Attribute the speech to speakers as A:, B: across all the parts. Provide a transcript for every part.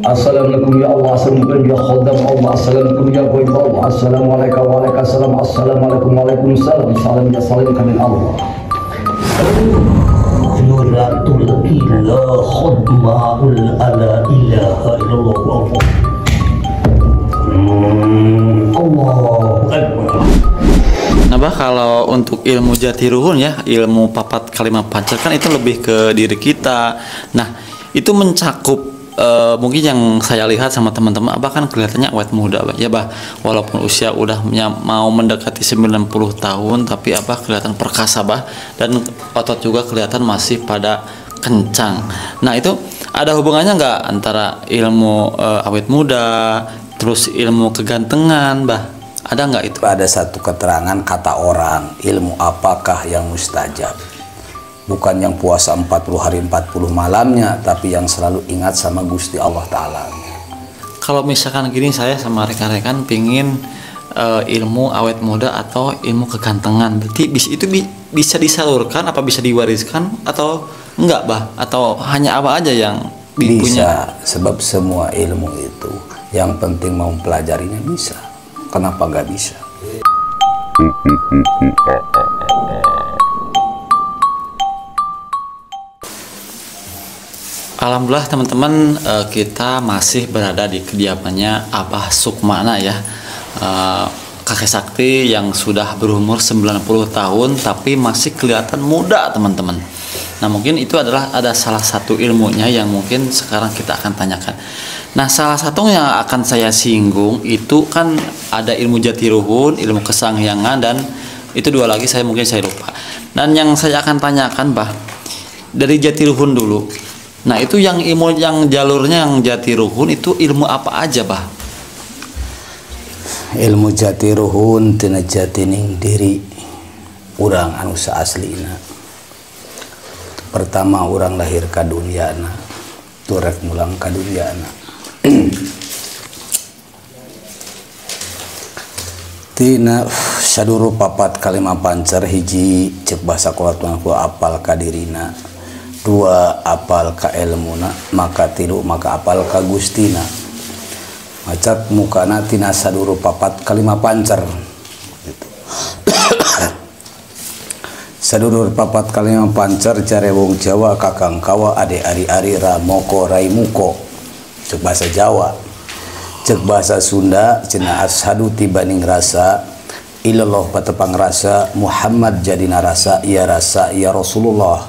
A: Assalamualaikum ya Allah, assalamualaikum ya khodam Allah, assalamualaikum ya ghaib Allah, assalamualaikum waalaikumsalam, assalamualaikum waalaikumsalam, salam ya salim kami Allah. Nuratul ilah khudma'ul ala ilaha illallah Allahu Akbar.
B: Nah bah, kalau untuk ilmu jatiruhun ya, ilmu papat kalimat pancar kan itu lebih ke diri kita. Nah itu mencakup mungkin yang saya lihat sama teman-teman abah kan kelihatannya awet muda bah. Ya bah, walaupun usia udah mau mendekati 90 tahun tapi abah kelihatan perkasa bah, dan otot juga kelihatan masih pada kencang. Nah itu ada hubungannya nggak antara ilmu awet muda terus ilmu kegantengan bah? Ada nggak itu?
C: Ada satu keterangan kata orang, ilmu apakah yang mustajab? Bukan yang puasa 40 hari 40 malamnya, tapi yang selalu ingat sama Gusti Allah Ta'ala.
B: Kalau misalkan gini, saya sama rekan-rekan pingin ilmu awet muda atau ilmu kegantengan, berarti itu bisa disalurkan apa bisa diwariskan atau enggak bah? Atau hanya apa aja yang
C: bisa
B: punya?
C: Sebab semua ilmu itu yang penting mau pelajarinya bisa. Kenapa nggak bisa?
B: Alhamdulillah teman-teman, kita masih berada di kediamannya Abah Sukmana ya, kakek sakti yang sudah berumur 90 tahun tapi masih kelihatan muda teman-teman. Nah mungkin itu adalah ada salah satu ilmunya yang mungkin sekarang kita akan tanyakan. Nah salah satu yang akan saya singgung itu kan ada ilmu jatiruhun, ilmu kesangyangan, dan itu dua lagi saya lupa. Dan yang saya akan tanyakan bah, dari jatiruhun dulu. Nah itu yang ilmu yang jalurnya yang jatiruhun itu ilmu apa aja bah?
C: Ilmu jatiruhun tina jatining diri urang anu saaslina. Pertama urang lahir ka dunyana, turek mulang ka dunyana. Tina saduru papat kalimat pancar hiji cek bahasa Quran ku apal ka dirina, dua apal ka ilmuna, maka tilu maka apal ka gustina. Macak mukana tina saduru papat kalimat pancar gitu. Sadurur papat kalimat pancar jare wong Jawa kakang kawa ade ari-ari ramoko raimuko cek bahasa Jawa. Cek bahasa Sunda cenah ashadu tibaning rasa ilallah patepang rasa Muhammad jadina rasa ya Rasulullah.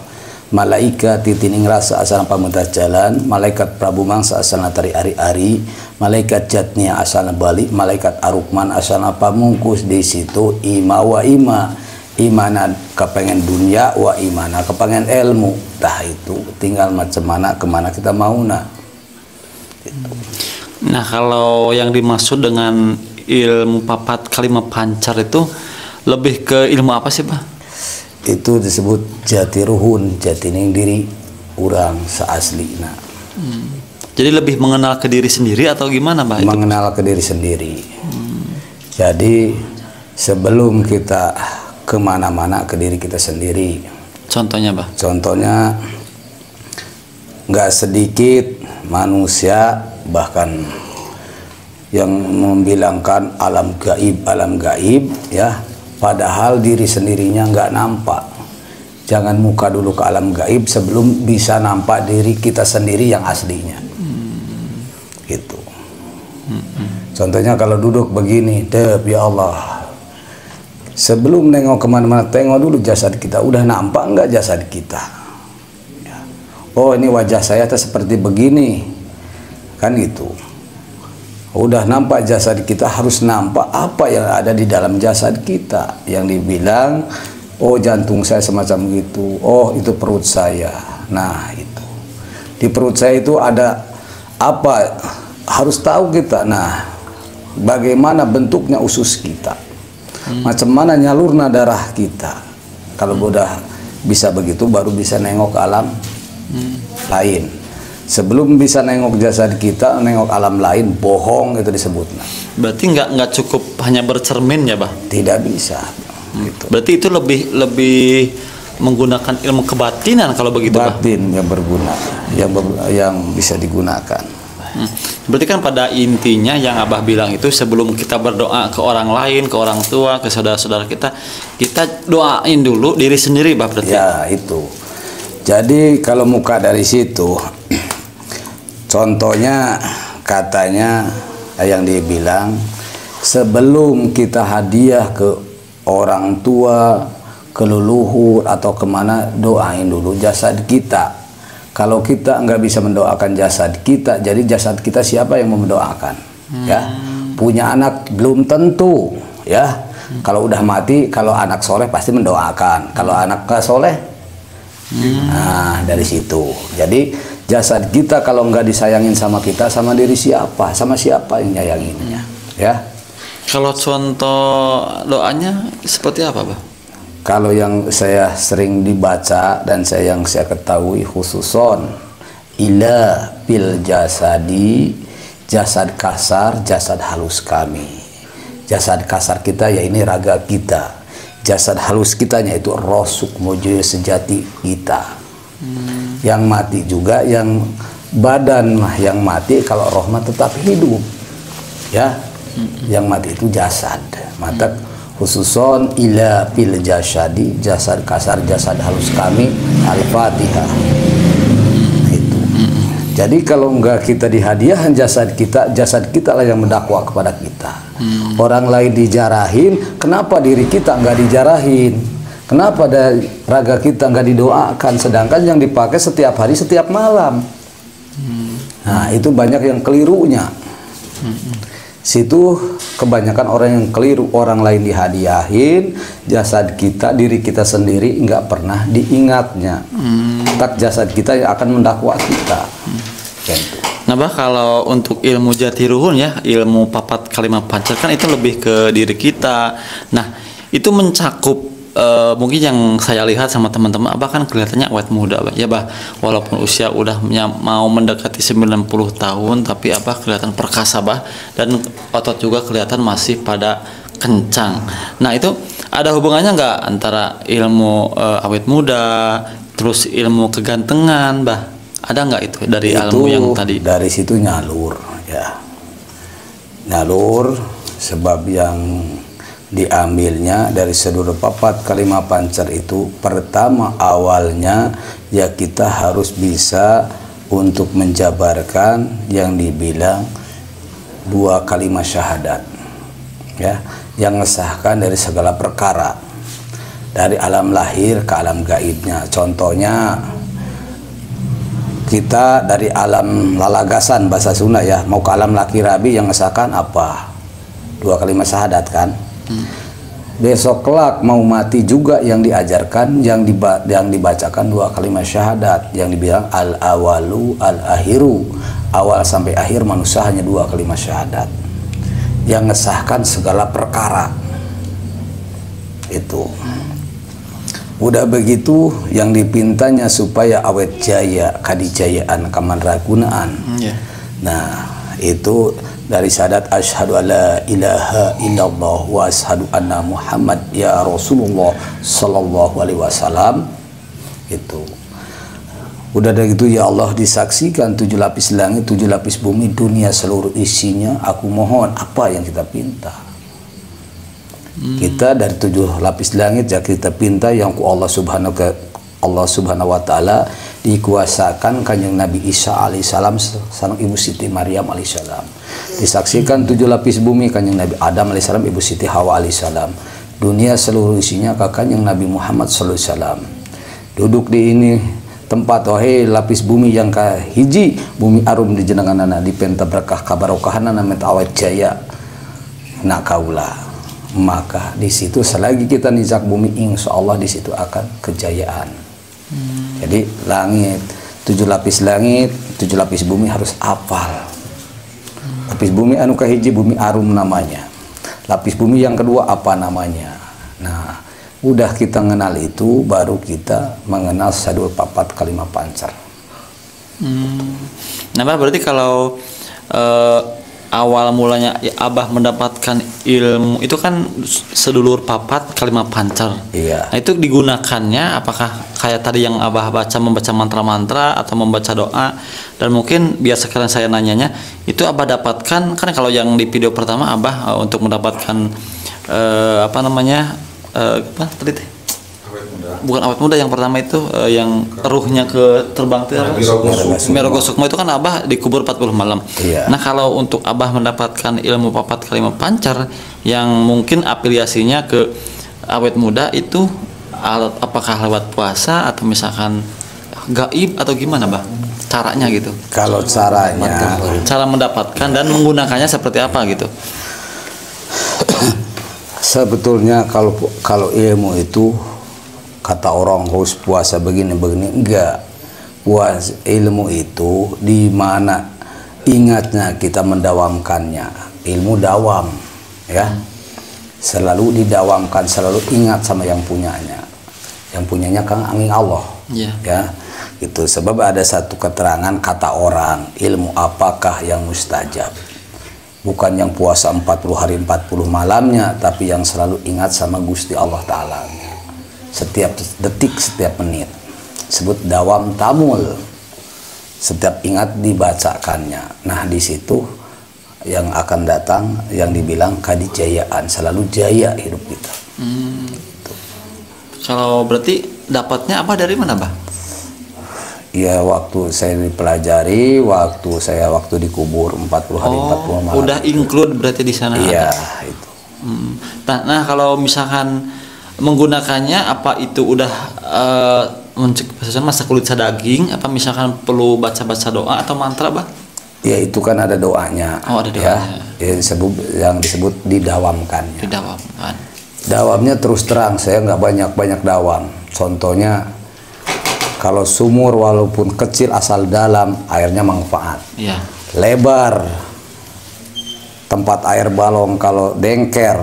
C: Malaikat titining rasa asal pamuntah jalan, malaikat Prabu Mangsa asal tari ari-ari, malaikat jatnia asal balik, malaikat Arukman asal pamungkus di situ ima wa ima, imana kepengen dunia wa imana kepengen ilmu. Tah itu tinggal macam mana kemana kita mauna. Gitu.
B: Nah kalau yang dimaksud dengan ilmu papat kalimat pancar itu lebih ke ilmu apa sih bah?
C: Itu disebut jatiruhun, jatining diri urang saaslina.
B: Jadi lebih mengenal ke diri sendiri atau gimana bah?
C: Mengenal ke diri sendiri. Jadi sebelum kita kemana-mana ke diri kita sendiri.
B: Contohnya bah?
C: Contohnya nggak sedikit manusia bahkan yang membilangkan alam gaib ya, padahal diri sendirinya nggak nampak. Jangan muka dulu ke alam gaib sebelum bisa nampak diri kita sendiri yang aslinya. Gitu. Contohnya kalau duduk begini, Dep ya Allah, sebelum nengok kemana-mana tengok dulu jasad kita, udah nampak nggak jasad kita? Ya. Oh ini wajah saya tuh seperti begini, kan gitu. Udah nampak jasad kita, harus nampak apa yang ada di dalam jasad kita. Yang dibilang, oh jantung saya semacam gitu, oh itu perut saya. Nah itu, di perut saya itu ada apa, harus tahu kita. Nah bagaimana bentuknya usus kita, macam mana nyalurna darah kita. Kalau udah bisa begitu baru bisa nengok alam lain. Sebelum bisa nengok jasad kita, nengok alam lain, bohong itu disebutnya.
B: Berarti nggak cukup hanya bercermin ya bah?
C: Tidak bisa. Gitu.
B: Berarti itu lebih menggunakan ilmu kebatinan kalau begitu bah?
C: Batin yang berguna, yang bisa digunakan.
B: Berarti kan pada intinya yang Abah bilang itu sebelum kita berdoa ke orang lain, ke orang tua, ke saudara-saudara kita doain dulu diri sendiri, Bah, berarti.
C: Ya, itu. Jadi kalau muka dari situ, contohnya katanya yang dibilang sebelum kita hadiah ke orang tua, ke leluhur atau kemana, doain dulu jasad kita. Kalau kita nggak bisa mendoakan jasad kita, jadi jasad kita siapa yang mendoakan? Ya, punya anak belum tentu, ya. Kalau udah mati, kalau anak soleh pasti mendoakan. Kalau anak gak soleh, nah dari situ. Jadi jasad kita kalau nggak disayangin sama kita, sama diri siapa? Sama siapa yang nyayanginnya? Ya.
B: Kalau contoh doanya seperti apa, Bah?
C: Kalau yang saya sering dibaca dan yang saya ketahui khususon ila bil jasadi, jasad kasar, jasad halus kami. Jasad kasar kita ya ini raga kita. Jasad halus kitanya itu roh sukmo joyo sejati kita. Yang mati juga, yang badan mah yang mati, kalau roh mah tetap hidup. Ya. Yang mati itu jasad. Mata khususon ila fil jasadi, jasad kasar, jasad halus kami, Al-Fatihah. Itu. Jadi kalau enggak kita dihadiahkan jasad kita lah yang mendakwa kepada kita. Orang lain dijarahin, kenapa diri kita enggak dijarahin? Kenapa dari raga kita enggak didoakan, sedangkan yang dipakai setiap hari, setiap malam? Nah, itu banyak yang kelirunya. Situ kebanyakan orang yang keliru, orang lain dihadiahin, jasad kita, diri kita sendiri nggak pernah diingatnya. Tak jasad kita yang akan mendakwa kita.
B: Nah, Bah, kalau untuk ilmu jatiruhun ya, ilmu papat kalimat pancar kan itu lebih ke diri kita. Nah, itu mencakup mungkin yang saya lihat sama teman-teman, Abah kan kelihatannya awet muda, Bah. Ya, Bah, walaupun usia udah mau mendekati 90 tahun, tapi Abah kelihatan perkasa, Bah, dan otot juga kelihatan masih pada kencang. Nah, itu ada hubungannya nggak antara ilmu awet muda terus ilmu kegantengan, Bah? Ada nggak itu dari ilmu yang tadi?
C: Dari situ nyalur, ya. Nyalur sebab yang diambilnya dari seluruh papat kalimat pancar itu, pertama awalnya ya kita harus bisa untuk menjabarkan yang dibilang 2 kalimat syahadat, ya, yang mengesahkan dari segala perkara, dari alam lahir ke alam gaibnya. Contohnya kita dari alam lalagasan bahasa Sunda ya, mau ke alam laki rabi, yang mengesahkan apa? 2 kalimat syahadat kan. Besok kelak mau mati juga yang diajarkan, yang dibacakan 2 kalimat syahadat, yang dibilang al awalu al akhiru, awal sampai akhir manusia hanya 2 kalimat syahadat, yang mengesahkan segala perkara. Itu udah begitu, yang dipintanya supaya awet jaya kadijayaan kamandragunaan. Nah, itu dari syahadat asyhadu alla ilaha illallah wa asyhadu anna Muhammad ya Rasulullah sallallahu alaihi wasallam. Itu udah dari itu, ya Allah disaksikan 7 lapis langit, 7 lapis bumi, dunia seluruh isinya, aku mohon apa yang kita pinta. Kita dari 7 lapis langit ya kita pinta yang ku Allah subhanahu wa ta'ala dikuasakan kanjeng Nabi Isa alaihissalam sama Ibu Siti Maryam alaihissalam. Disaksikan 7 lapis bumi kanjeng Nabi Adam alaihissalam, Ibu Siti Hawa alaihissalam. Dunia seluruh isinya ka kanjeng Nabi Muhammad sallallahu alaihi wasallam. Duduk di ini tempat wahai lapis bumi yang ka hiji bumi arum di jenenganana dipenta berkah kabarokahanana met awet jaya nak kaula. Maka di situ selagi kita nizak bumi, insya Allah di situ akan kejayaan. Jadi langit 7 lapis langit, 7 lapis bumi harus hafal. Lapis bumi anu kahiji bumi arum namanya. Lapis bumi yang kedua apa namanya? Nah, udah kita mengenal itu, baru kita mengenal sadul papat kalimat pancar.
B: Nah, berarti kalau awal mulanya ya, Abah mendapatkan ilmu itu kan sedulur papat kalimat pancar.
C: Iya.
B: Nah, itu digunakannya apakah kayak tadi yang Abah baca membaca mantra-mantra atau membaca doa, dan mungkin biar sekarang saya nanyanya itu Abah dapatkan kan kalau yang di video pertama Abah untuk mendapatkan apa namanya apa tadi teh? Bukan awet muda yang pertama itu yang ruhnya ke terbang itu Mirogo Sukma itu kan Abah dikubur 40 malam.
C: Iya.
B: Nah kalau untuk Abah mendapatkan ilmu papat kalimat pancar yang mungkin afiliasinya ke awet muda itu apakah lewat puasa atau misalkan gaib atau gimana Bah caranya gitu?
C: Kalau caranya,
B: Cara mendapatkan dan menggunakannya seperti apa gitu?
C: sebetulnya kalau ilmu itu kata orang harus puasa begini enggak. Puasa ilmu itu di mana ingatnya kita mendawamkannya. Ilmu dawam ya, selalu didawamkan, selalu ingat sama yang punyanya. Yang punyanya kan angin Allah. Ya itu sebab ada satu keterangan kata orang, ilmu apakah yang mustajab, bukan yang puasa 40 hari 40 malamnya, tapi yang selalu ingat sama Gusti Allah Ta'ala setiap detik, setiap menit. Sebut dawam tamul, setiap ingat dibacakannya. Nah di situ yang akan datang yang dibilang kadijayaan, selalu jaya hidup kita. Gitu.
B: Kalau berarti dapatnya apa dari mana Bah?
C: Ya waktu saya dipelajari, waktu dikubur 40 hari 40 malam.
B: Udah include berarti di sana.
C: Iya
B: ada.
C: itu.
B: Nah kalau misalkan menggunakannya apa itu udah masa kulit sadaging apa misalkan perlu baca-baca doa atau mantra Bah?
C: Ya itu kan ada doanya.
B: Oh ada doanya.
C: Ya, yang disebut didawamkannya.
B: Didawamkan.
C: Dawamnya terus terang saya nggak banyak dawam. Contohnya kalau sumur walaupun kecil asal dalam airnya manfaat.
B: Iya.
C: Lebar tempat air balong kalau dengker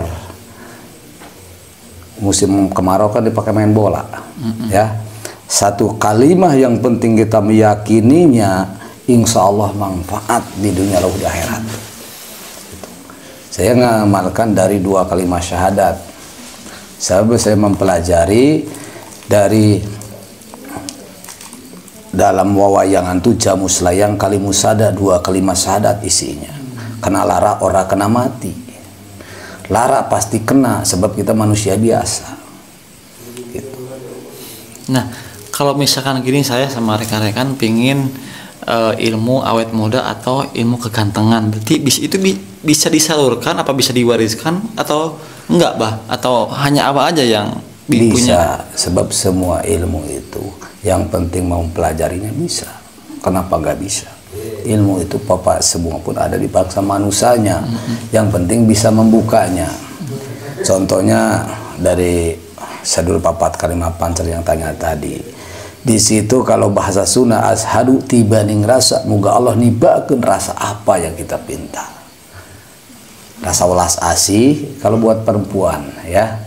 C: musim kemarau kan dipakai main bola. Ya satu kalimah yang penting kita meyakininya, insya Allah manfaat di dunia lalu di akhirat. Saya ngamalkan dari 2 kalimat syahadat. Saya mempelajari dari dalam wawayangan tu jamus layang kalimusada 2 kalimat syahadat isinya. Kena lara ora kena mati. Lara pasti kena sebab kita manusia biasa. Gitu.
B: Nah kalau misalkan gini saya sama rekan-rekan pingin ilmu awet muda atau ilmu kegantengan, berarti itu bisa disalurkan apa bisa diwariskan atau enggak Bah? Atau hanya apa aja yang punya?
C: Bisa, sebab semua ilmu itu yang penting mau pelajarinya bisa. Kenapa nggak bisa? Ilmu itu papa semua pun ada di bangsa manusianya. Yang penting bisa membukanya. Contohnya dari sadul papat kalimat pancar yang tanya tadi. Di situ kalau bahasa Sunda ashadu tibaning rasa, moga Allah nibakeun rasa apa yang kita pinta. Rasa welas asih kalau buat perempuan ya.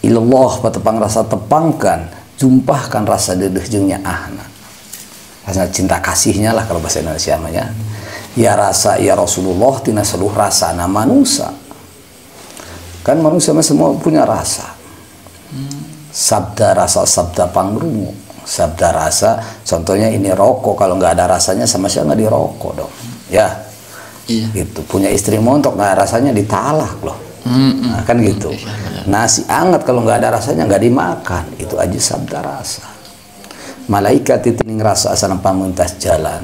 C: Ilallah patepang rasa tepangkan, jumpahkan rasa dedeh jeung nyaahna. Rasa cinta kasihnya lah kalau bahasa Indonesia namanya. Ya rasa ya Rasulullah tina seluruh rasa nama manusia. Kan manusia semua punya rasa. Sabda rasa, sabda pangrungu. Sabda rasa, contohnya ini rokok, kalau nggak ada rasanya sama siapa nggak dirokok dong. Ya.
B: Iya.
C: Gitu. Punya istri montok nggak rasanya ditalak loh. Nah, kan gitu. Nasi anget kalau nggak ada rasanya nggak dimakan. Itu aja sabda rasa. Malaikat itu ngerasa asal pangmentas jalan,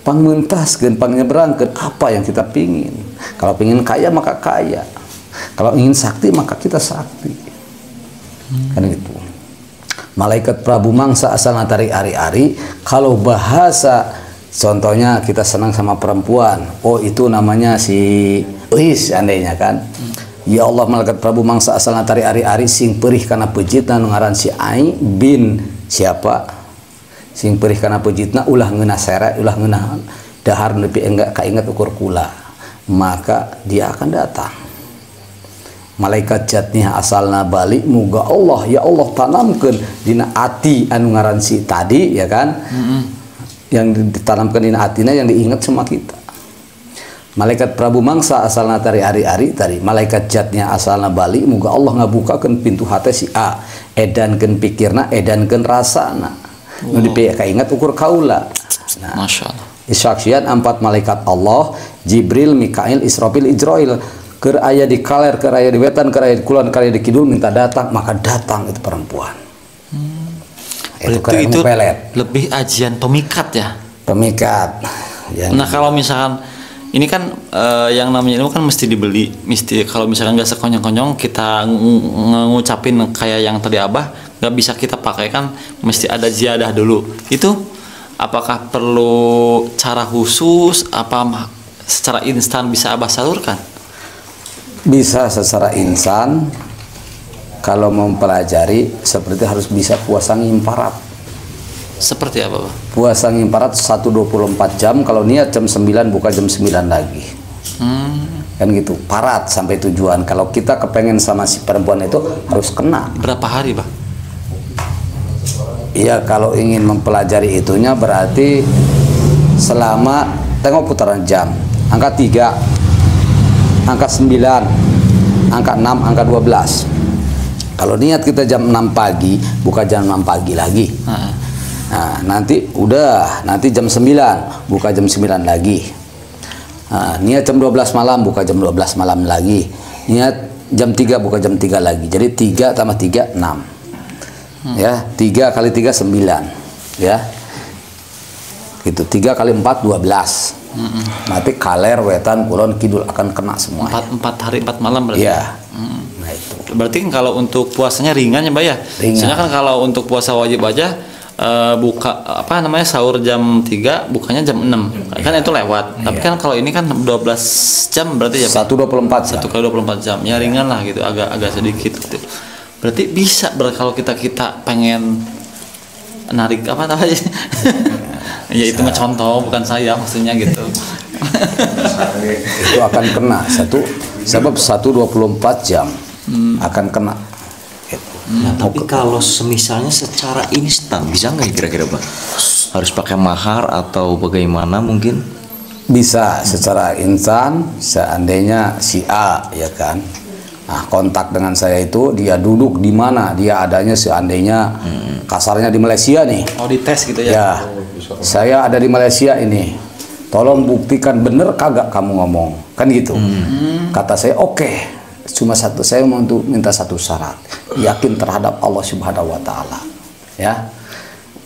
C: pangmentaskeun, pangnyebrangkeun apa yang kita pingin. Kalau pingin kaya maka kaya, kalau ingin sakti maka kita sakti. Kan gitu. Malaikat Prabu Mangsa asal natari ari-ari. Kalau bahasa contohnya kita senang sama perempuan, oh itu namanya si Uis andainya kan. Ya Allah, malaikat Prabu Mangsa asal natari ari-ari sing perih karena pejitna ngaran si Ai bin siapa? Sing perih karena pejitna ulah ngeunah sere, ulah ngeunah dahar nepi enggak kainget ukur kula, maka dia akan datang. Malaikat jatnya asalna balik, muga Allah ya Allah tanamkeun dina ati anu ngaran si tadi ya kan. Yang ditanamkan dina atina yang diingat sama kita. Malaikat Prabu Mangsa asalna tari ari-ari tadi, malaikat jatnya asalna Bali, muga Allah ngabukakeun pintu hati si A, edankeun pikirna, edankeun rasana. Nu kaingat ukur kaula. Nah,
B: Masya Allah.
C: isaksian 4 malaikat Allah, Jibril, Mikail, Israfil, Ijrail, keur aya di kaler, keur aya di wetan, keur aya di kulon, keur aya di kidul, minta datang, maka datang itu perempuan.
B: Itu lebih ajian pemikat ya.
C: Pemikat.
B: Nah kalau misalkan ini kan yang namanya ilmu kan mesti dibeli, mesti kalau misalkan nggak sekonyong-konyong kita ngucapin kayak yang tadi Abah, nggak bisa kita pakai kan, mesti ada ziyadah dulu. Itu apakah perlu cara khusus, apa secara instan bisa Abah salurkan?
C: Bisa secara instan. Kalau mempelajari seperti harus bisa puasa ngimparat.
B: Seperti apa, Pak?
C: Puasa ngimparat 1/24 jam, kalau niat jam 9 buka jam 9 lagi. Kan gitu, parat sampai tujuan. Kalau kita kepengen sama si perempuan itu harus kena.
B: Berapa hari, Pak?
C: Iya, kalau ingin mempelajari itunya berarti selama, tengok putaran jam, angka 3, angka 9, angka 6, angka 12. Kalau niat kita jam 6 pagi, buka jam 6 pagi lagi. Nah, nanti jam 9, buka jam 9 lagi. Nah, niat jam 12 malam, buka jam 12 malam lagi. Niat jam 3, buka jam 3 lagi. Jadi 3 tambah 3, 6. Ya, 3 kali 3, 9. Ya. Gitu, 3 kali 4, 12. Nanti kaler, wetan, kulon, kidul akan kena semua.
B: 4 hari 4 malam berarti?
C: Iya. Nah itu.
B: Berarti kan kalau untuk puasanya ringan ya, Mbak ya?
C: Ringan.
B: Soalnya kan kalau untuk puasa wajib aja buka apa namanya sahur jam 3, bukanya jam 6. Kan itu lewat. Tapi kan kalau ini kan 12 jam berarti ya.
C: 1/24 jam.
B: 1 kali 24 jam. Ya ringan lah gitu, agak sedikit gitu. Berarti bisa kalau kita pengen narik apa namanya? Ya itu mah contoh, bukan saya maksudnya gitu.
C: Itu akan kena sebab 1/24 jam akan kena.
D: Nah, tapi kalau semisalnya secara instan bisa nggak kira-kira, Bang? Harus pakai mahar atau bagaimana mungkin?
C: Bisa secara instan, seandainya si A ya kan. Nah, kontak dengan saya itu dia duduk di mana, dia adanya seandainya kasarnya di Malaysia nih.
B: Oh, dites gitu ya?
C: Ya, saya ada di Malaysia ini. Tolong buktikan bener kagak kamu ngomong, kan gitu. Kata saya oke. Cuma satu, saya mau minta satu syarat, yakin terhadap Allah Subhanahu Wa Taala, ya.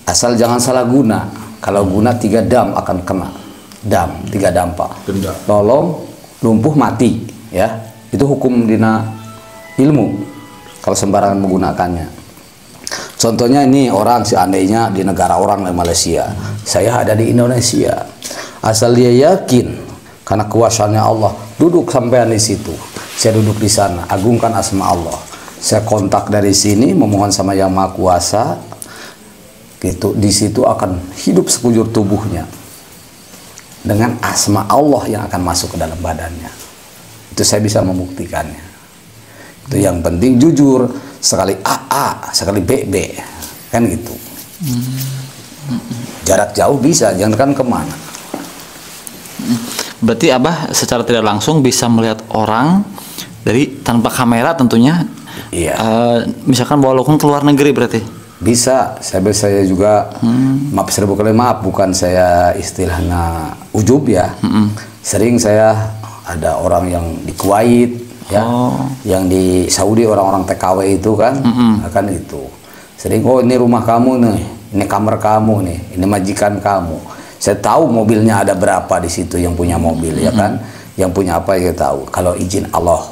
C: Asal jangan salah guna. Kalau guna 3 dam akan kena. 3 dampak. Tolong lumpuh mati, ya. Itu hukum dina ilmu. Kalau sembarangan menggunakannya. Contohnya ini orang seandainya di negara orang di Malaysia, saya ada di Indonesia. Asal dia yakin karena kuasanya Allah, duduk sampean di situ. Saya duduk di sana, agungkan asma Allah. Saya kontak dari sini, memohon sama Yang Maha Kuasa. Gitu, di situ akan hidup sekujur tubuhnya dengan asma Allah yang akan masuk ke dalam badannya. Itu saya bisa membuktikannya. Itu yang penting jujur, sekali AA, sekali BB, kan gitu. Jarak jauh bisa, jangan kan kemana.
B: Berarti Abah secara tidak langsung bisa melihat orang dari tanpa kamera tentunya.
C: Iya.
B: Misalkan walaupun ke luar negeri berarti.
C: Bisa, saya juga maaf seribu kali maaf, bukan saya istilahnya ujub ya. Sering saya ada orang yang di Kuwait ya, yang di Saudi orang-orang TKW itu kan, akan itu. Sering, oh ini rumah kamu nih, ini kamar kamu nih, ini majikan kamu. Saya tahu mobilnya ada berapa di situ yang punya mobil ya kan, yang punya apa ya tahu. Kalau izin Allah,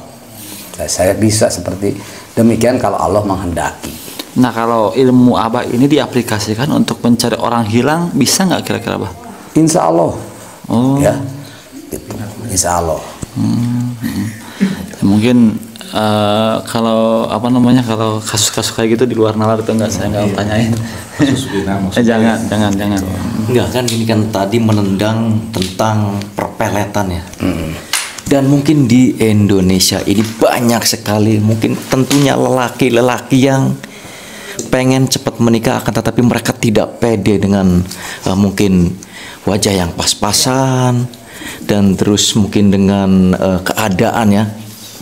C: saya bisa seperti demikian kalau Allah menghendaki.
B: Nah kalau ilmu Abah ini diaplikasikan untuk mencari orang hilang, bisa nggak kira-kira Abah?
C: Insya Allah.
B: Oh.
C: Ya, gitu. Insya Allah.
B: Mungkin kalau apa namanya, kalau kasus-kasus kayak gitu di luar nalar itu enggak, saya nggak tanyain. Jangan.
D: Enggak kan, ini kan tadi menendang tentang perpeletan ya. Dan mungkin di Indonesia ini banyak sekali mungkin tentunya lelaki-lelaki yang pengen cepat menikah, akan tetapi mereka tidak pede dengan mungkin wajah yang pas-pasan, dan terus mungkin dengan keadaan ya.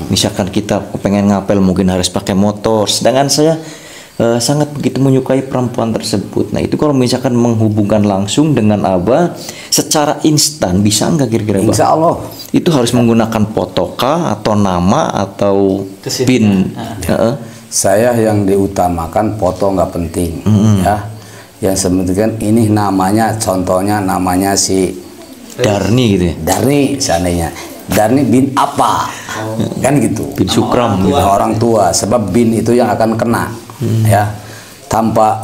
D: Misalkan kita pengen ngapel mungkin harus pakai motor, sedangkan saya sangat begitu menyukai perempuan tersebut. Nah itu kalau misalkan menghubungkan langsung dengan Abah secara instan bisa nggak kira-kira Abah?
C: Insya Allah.
D: Itu harus menggunakan fotoka atau nama atau pin.
C: Saya yang diutamakan foto nggak penting ya. Yang penting ini namanya, contohnya namanya si
D: Darni gitu ya.
C: Darni seandainya. Darni bin apa? Kan gitu.
D: Bin Sukram gitu.
C: Orang tua, sebab bin itu yang akan kena ya. Tanpa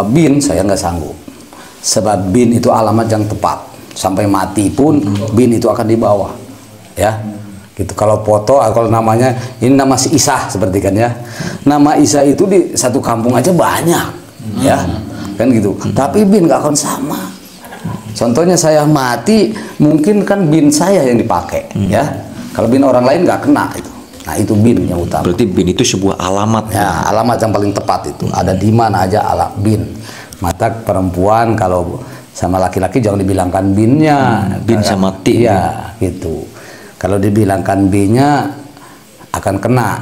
C: bin saya nggak sanggup. Sebab bin itu alamat yang tepat. Sampai mati pun bin itu akan dibawa ya. Gitu. Kalau foto, kalau namanya ini nama si Isa seperti kan ya. Nama Isa itu di satu kampung aja banyak ya. Kan gitu. Tapi bin nggak akan sama. Contohnya saya mati, mungkin kan bin saya yang dipakai ya. Kalau bin orang lain nggak kena itu. Nah itu bin yang utama.
D: Berarti bin itu sebuah alamat.
C: Ya, alamat yang paling tepat itu. Ada di mana aja bin. Mata perempuan kalau sama laki-laki jangan dibilangkan binnya.
D: Bin sama T.
C: Iya, gitu. Kalau dibilangkan binnya akan kena.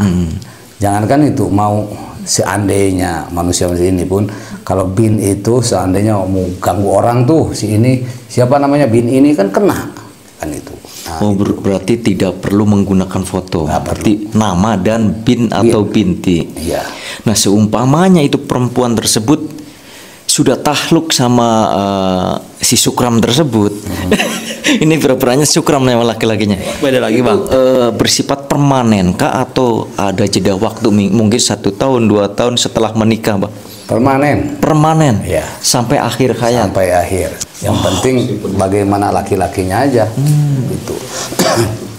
C: Jangankan itu, mau seandainya manusia ini pun kalau bin itu seandainya mau ganggu orang tuh si ini siapa namanya bin ini kan kena kan itu. Nah,
D: berarti tidak perlu menggunakan foto. Berarti nama dan bin atau binti.
C: Iya.
D: Nah seumpamanya itu perempuan tersebut sudah takluk sama si Sukram tersebut. Ini pura-puranya Sukram nama laki-lakinya.
B: Beda lagi Bang.
D: Bersifat permanen kah atau ada jeda waktu mungkin 1 tahun 2 tahun setelah menikah Bang? Permanen
C: ya.
D: Sampai akhir hayat.
C: Sampai akhir. Yang penting bagaimana laki-lakinya aja gitu.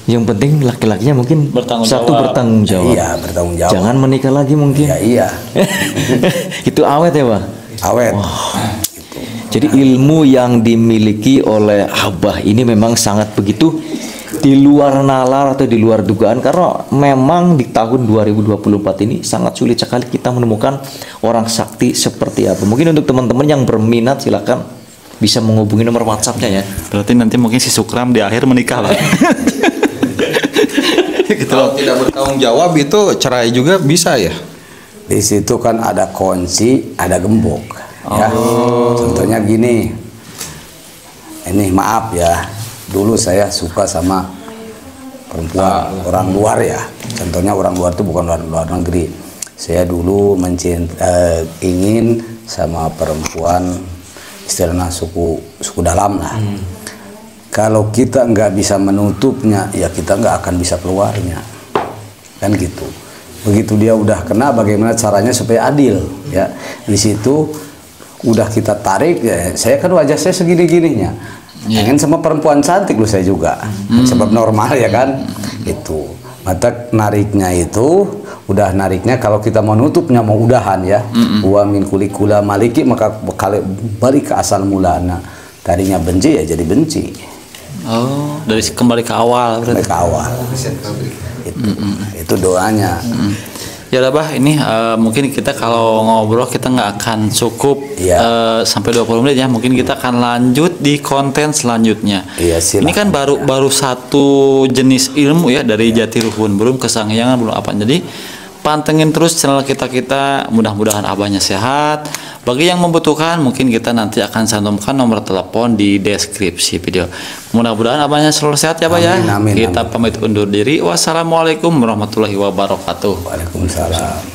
D: Yang penting laki-lakinya mungkin bertanggung jawab.
C: Iya, bertanggung jawab.
D: Jangan menikah lagi mungkin.
C: Iya.
D: Itu awet ya Bang?
C: Awet.
D: Gitu. Jadi ilmu yang dimiliki oleh Abah ini memang sangat begitu di luar nalar atau di luar dugaan, karena memang di tahun 2024 ini sangat sulit sekali kita menemukan orang sakti seperti apa. Mungkin untuk teman-teman yang berminat silakan bisa menghubungi nomor WhatsApp-nya ya.
B: Berarti nanti mungkin si Sukram di akhir menikah lah.
E: Gitu. Kalau tidak bertanggung jawab itu cerai juga bisa ya.
C: Di situ kan ada kunci, ada gembok ya. Contohnya gini. Ini maaf ya. Dulu saya suka sama perempuan orang luar ya. Contohnya orang luar itu bukan luar negeri. Saya dulu ingin sama perempuan istilahnya suku dalam lah. Kalau kita nggak bisa menutupnya, ya kita nggak akan bisa keluarnya, kan gitu. Begitu dia udah kena, bagaimana caranya supaya adil ya. Di situ udah kita tarik ya. Saya kan wajah saya segini-gininya. Pengen sama perempuan cantik loh saya juga. Sebab normal ya kan. Itu. Mata nariknya itu udah nariknya, kalau kita mau nutupnya mau udahan ya. Wa min kulikula maliki, maka balik ke asal mulana. Tadinya benci ya jadi benci.
B: Oh, dari kembali ke awal berarti.
C: Kembali ke awal. Itu doanya.
B: Ya udah Bah, ini mungkin kita kalau ngobrol kita nggak akan cukup sampai 20 menit ya. Mungkin kita akan lanjut di konten selanjutnya.
C: Iya,
B: ini kan baru satu jenis ilmu ya dari Jatiluhur, belum kesangyangan, belum apa. Jadi pantengin terus channel kita, mudah-mudahan Abahnya sehat. Bagi yang membutuhkan, mungkin kita nanti akan cantumkan nomor telepon di deskripsi video. Mudah-mudahan Abahnya selalu sehat ya Pak ya.
C: Amin,
B: Kita pamit undur diri. Wassalamualaikum warahmatullahi wabarakatuh.
C: Waalaikumsalam.